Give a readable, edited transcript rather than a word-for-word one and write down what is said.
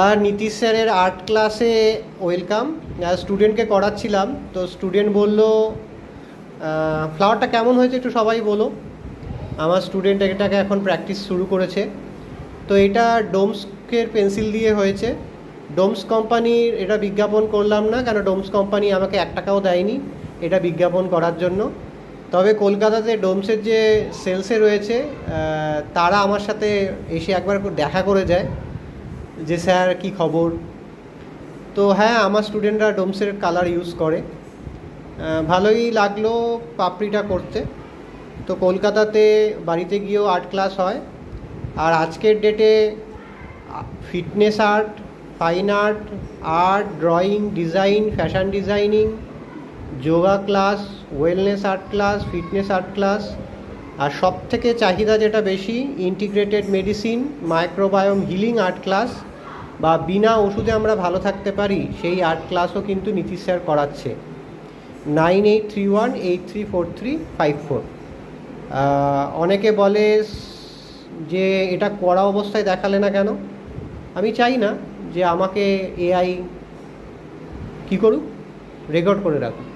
আর নীতিশ স্যারের আর্ট ক্লাসে ওয়েলকাম। স্টুডেন্টকে করাচ্ছিলাম, তো স্টুডেন্ট বলল ফ্লাওয়ারটা কেমন হয়েছে একটু সবাই বলো। আমার স্টুডেন্ট এটাকে এখন প্র্যাকটিস শুরু করেছে। তো এটা ডোমসকের পেন্সিল দিয়ে হয়েছে। ডোমস কোম্পানির এটা বিজ্ঞাপন করলাম না, কেন ডোমস কোম্পানি আমাকে 1 টাকাও দেয়নি এটা বিজ্ঞাপন করার জন্য। তবে কলকাতাতে ডোমসের যে সেলসে রয়েছে তারা আমার সাথে এসে একবার দেখা করে যায় যে স্যার কি খবর। তো হ্যাঁ, আমার স্টুডেন্টরা ডোমসের কালার ইউজ করে। ভালোই লাগলো পাপড়িটা করতে। তো কলকাতাতে বাড়িতে গিয়েও আর্ট ক্লাস হয়। আর আজকের ডেটে fitness art, fine art, art, drawing, design, fashion designing, yoga class, wellness art class, fitness art class, আর সবথেকে চাহিদা যেটা বেশি integrated medicine, microbiome healing art class, বা বিনা ওষুধে আমরা ভালো থাকতে পারি সেই আর্ট ক্লাসও কিন্তু নীতিশ স্যার করাচ্ছে। 9831834354। অনেকে বলে যে এটা করা অবস্থায় দেখালে না কেন। আমি চাই না যে আমাকে এআই কী করুক, রেকর্ড করে রাখুক।